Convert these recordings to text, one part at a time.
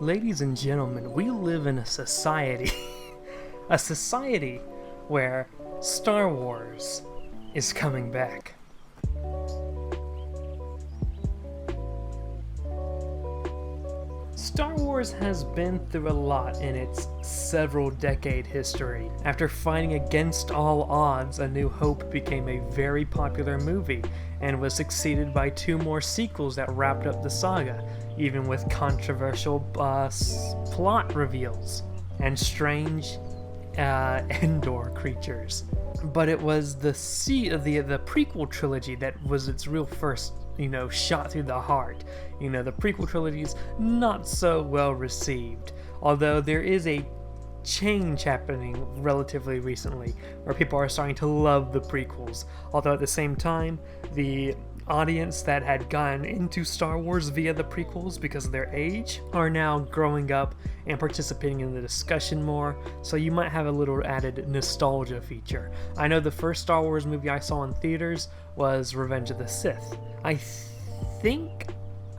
Ladies and gentlemen, we live in a society, a society where Star Wars is coming back. Star Wars has been through a lot in its several-decade history. After fighting against all odds, A New Hope became a very popular movie, and was succeeded by 2 more sequels that wrapped up the saga, even with controversial plot reveals and strange Endor creatures. But it was the prequel trilogy that was its real first, shot through the heart. The prequel trilogy's not so well received, although there is a change happening relatively recently where people are starting to love the prequels, although at the same time the audience that had gotten into Star Wars via the prequels because of their age are now growing up and participating in the discussion more, so you might have a little added nostalgia feature. I know the first Star Wars movie I saw in theaters was Revenge of the Sith. I think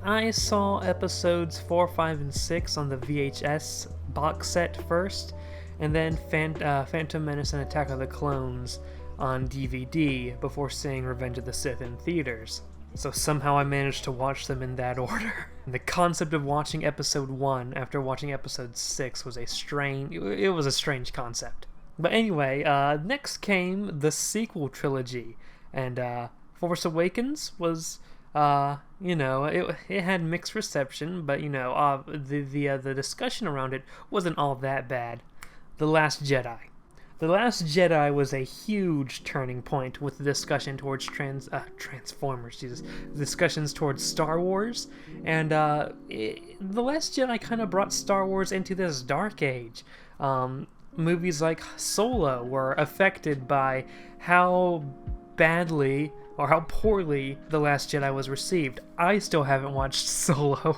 I saw episodes 4, 5, and 6 on the VHS box set first, and then Phantom Menace and Attack of the Clones on DVD before seeing Revenge of the Sith in theaters. So somehow I managed to watch them in that order. The concept of watching episode 1 after watching episode 6 was a strange concept. But anyway, next came the sequel trilogy, and Force Awakens was it had mixed reception, but the discussion around it wasn't all that bad. The Last Jedi. The Last Jedi was a huge turning point with the discussion towards discussions towards Star Wars, and The Last Jedi kind of brought Star Wars into this dark age. Movies like Solo were affected by how badly or how poorly The Last Jedi was received. I still haven't watched Solo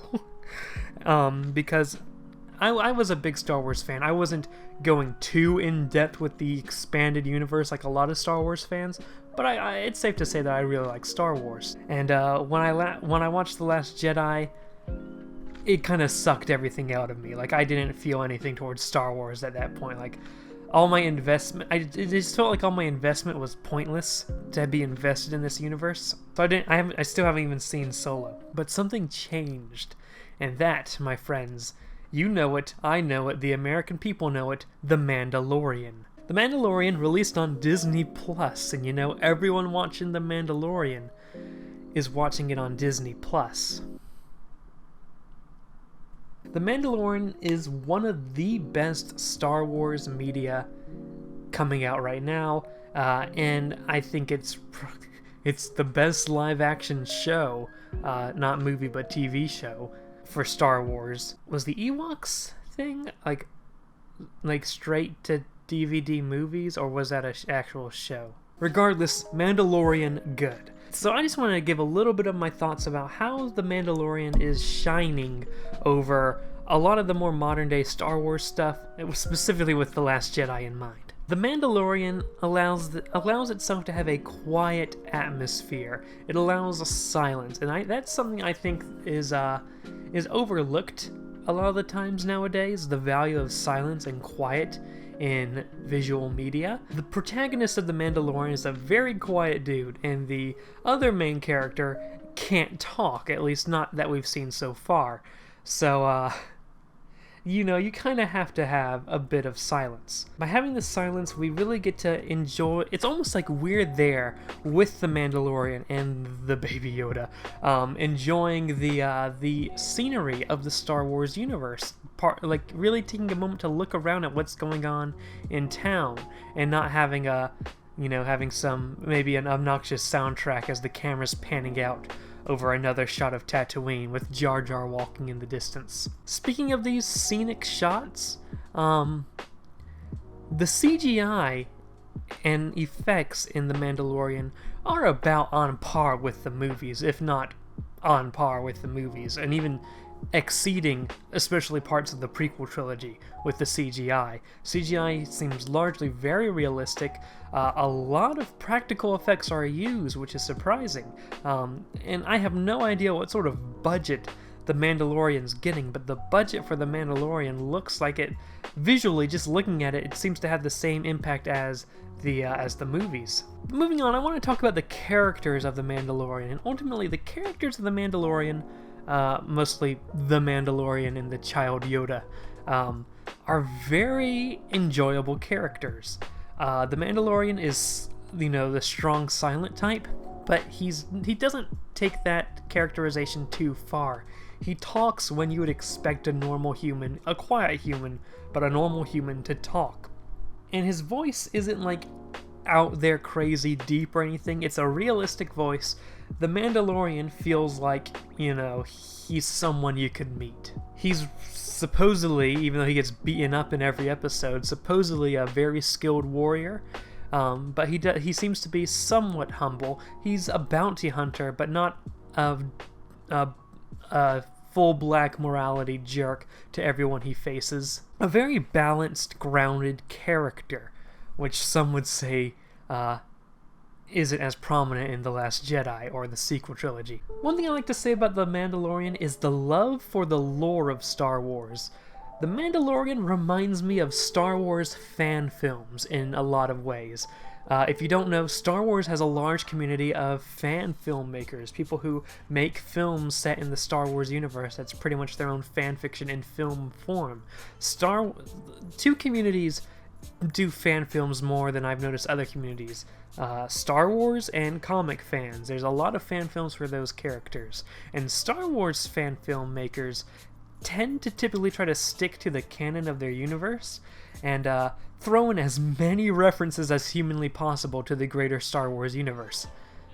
because I was a big Star Wars fan. I wasn't going too in-depth with the expanded universe like a lot of Star Wars fans, but it's safe to say that I really like Star Wars. And when I watched The Last Jedi, it kind of sucked everything out of me. Like, I didn't feel anything towards Star Wars at that point. Like, all my investment, it just felt like all my investment was pointless to be invested in this universe. So I still haven't even seen Solo. But something changed, and that, my friends, you know it, I know it, the American people know it, The Mandalorian. The Mandalorian released on Disney Plus, and everyone watching The Mandalorian is watching it on Disney Plus. The Mandalorian is one of the best Star Wars media coming out right now, and I think it's the best live-action show, not movie but TV show, for Star Wars. Was the Ewoks thing like straight to DVD movies, or was that an actual show? Regardless, Mandalorian good. So I just wanted to give a little bit of my thoughts about how The Mandalorian is shining over a lot of the more modern day Star Wars stuff, specifically with The Last Jedi in mind. The Mandalorian allows itself to have a quiet atmosphere. It allows silence, and that's something I think is overlooked a lot of the times nowadays, the value of silence and quiet in visual media. The protagonist of The Mandalorian is a very quiet dude, and the other main character can't talk, at least not that we've seen so far. So, you kind of have to have a bit of silence. By having the silence, we really get to enjoy. It's almost like we're there with the Mandalorian and the Baby Yoda, enjoying the scenery of the Star Wars universe. Really taking a moment to look around at what's going on in town, and not having having maybe an obnoxious soundtrack as the camera's panning out over another shot of Tatooine with Jar Jar walking in the distance. Speaking of these scenic shots, the CGI and effects in The Mandalorian are about on par with the movies, if not on par with the movies, and even exceeding especially parts of the prequel trilogy with the CGI. CGI seems largely very realistic. A lot of practical effects are used, which is surprising. And I have no idea what sort of budget The Mandalorian's getting, but the budget for The Mandalorian looks like it, visually, just looking at it, it seems to have the same impact as the movies. Moving on, I want to talk about the characters of The Mandalorian, and ultimately the characters of The Mandalorian, mostly The Mandalorian and the child Yoda, are very enjoyable characters. The Mandalorian is, the strong silent type, but he doesn't take that characterization too far. He talks when you would expect a normal human, a quiet human, but a normal human to talk. And his voice isn't like out there crazy deep or anything. It's a realistic voice. The Mandalorian feels like, he's someone you could meet. He's supposedly, even though he gets beaten up in every episode, supposedly a very skilled warrior. But he seems to be somewhat humble. He's a bounty hunter, but not a full black morality jerk to everyone he faces. A very balanced, grounded character, which some would say isn't as prominent in The Last Jedi or the sequel trilogy. One thing I like to say about The Mandalorian is the love for the lore of Star Wars. The Mandalorian reminds me of Star Wars fan films in a lot of ways. If you don't know, Star Wars has a large community of fan filmmakers, people who make films set in the Star Wars universe that's pretty much their own fan fiction in film form. Two communities do fan films more than I've noticed other communities. Star Wars and comic fans. There's a lot of fan films for those characters. And Star Wars fan filmmakers tend to typically try to stick to the canon of their universe and throw in as many references as humanly possible to the greater Star Wars universe.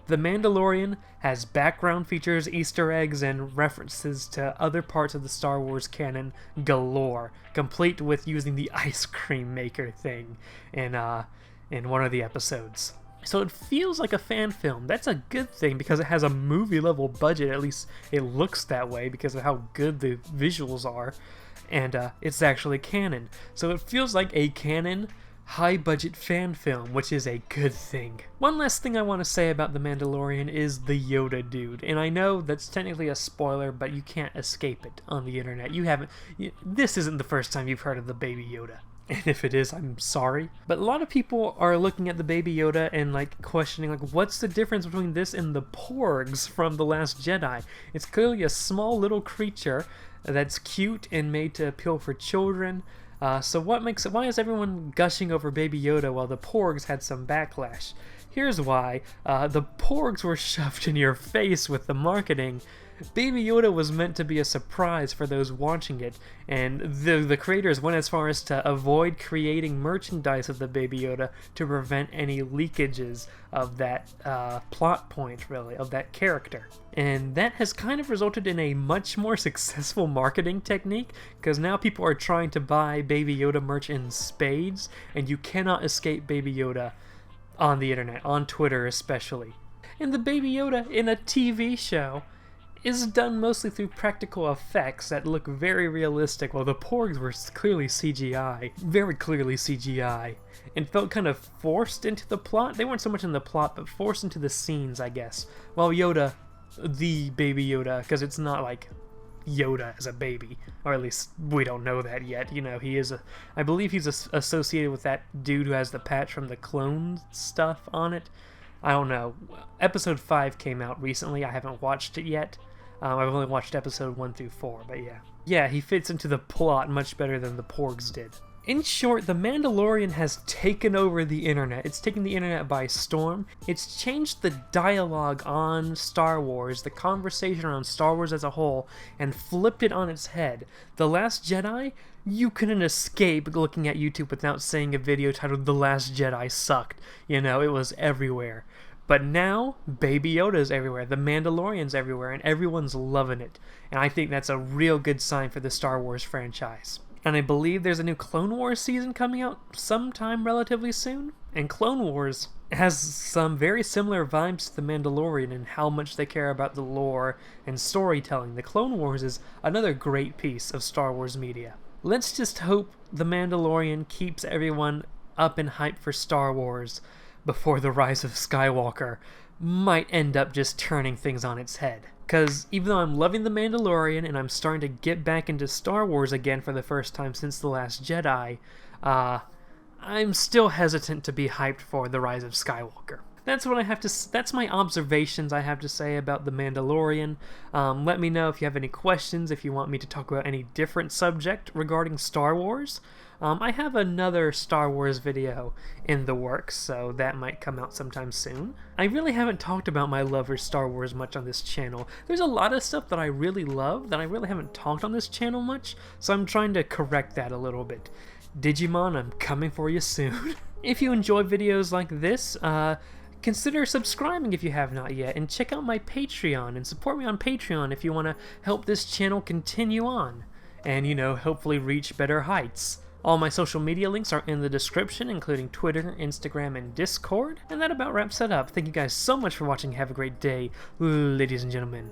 The Mandalorian has background features, Easter eggs, and references to other parts of the Star Wars canon galore, complete with using the ice cream maker thing in one of the episodes. So it feels like a fan film. That's a good thing because it has a movie-level budget. At least it looks that way because of how good the visuals are. And it's actually canon. So it feels like a canon, high-budget fan film, which is a good thing. One last thing I want to say about The Mandalorian is the Yoda dude. And I know that's technically a spoiler, but you can't escape it on the internet. This isn't the first time you've heard of the Baby Yoda. And if it is, I'm sorry. But a lot of people are looking at the Baby Yoda and questioning what's the difference between this and the Porgs from The Last Jedi? It's clearly a small little creature that's cute and made to appeal for children. So why is everyone gushing over Baby Yoda while the Porgs had some backlash? Here's why. The Porgs were shoved in your face with the marketing. Baby Yoda was meant to be a surprise for those watching it, and the creators went as far as to avoid creating merchandise of the Baby Yoda to prevent any leakages of that plot point, really, of that character. And that has kind of resulted in a much more successful marketing technique, because now people are trying to buy Baby Yoda merch in spades, and you cannot escape Baby Yoda on the internet, on Twitter especially. And the Baby Yoda in a TV show is done mostly through practical effects that look very realistic, while the Porgs were clearly CGI, very clearly CGI, and felt kind of forced into the plot. They weren't so much in the plot, but forced into the scenes, I guess. While Yoda, the Baby Yoda, because it's not like Yoda as a baby, or at least we don't know that yet. He is I believe he's associated with that dude who has the patch from the clone stuff on it. I don't know. Episode 5 came out recently. I haven't watched it yet. I've only watched episode 1 through 4, but yeah. Yeah, he fits into the plot much better than the Porgs did. In short, The Mandalorian has taken over the internet. It's taken the internet by storm. It's changed the dialogue on Star Wars, the conversation around Star Wars as a whole, and flipped it on its head. The Last Jedi, you couldn't escape looking at YouTube without seeing a video titled The Last Jedi Sucked. It was everywhere. But now, Baby Yoda's everywhere, The Mandalorian's everywhere, and everyone's loving it. And I think that's a real good sign for the Star Wars franchise. And I believe there's a new Clone Wars season coming out sometime relatively soon. And Clone Wars has some very similar vibes to The Mandalorian in how much they care about the lore and storytelling. The Clone Wars is another great piece of Star Wars media. Let's just hope The Mandalorian keeps everyone up and hyped for Star Wars before the rise of Skywalker. might end up just turning things on its head. Because even though I'm loving The Mandalorian and I'm starting to get back into Star Wars again for the first time since The Last Jedi, I'm still hesitant to be hyped for The Rise of Skywalker. That's what I have to. That's my observations I have to say about The Mandalorian. Let me know if you have any questions, if you want me to talk about any different subject regarding Star Wars. I have another Star Wars video in the works, so that might come out sometime soon. I really haven't talked about my love for Star Wars much on this channel. There's a lot of stuff that I really love that I really haven't talked on this channel much, so I'm trying to correct that a little bit. Digimon, I'm coming for you soon. If you enjoy videos like this, consider subscribing if you have not yet, and check out my Patreon and support me on Patreon if you want to help this channel continue on and, you know, hopefully reach better heights. All my social media links are in the description, including Twitter, Instagram, and Discord. And that about wraps it up. Thank you guys so much for watching. Have a great day, ladies and gentlemen.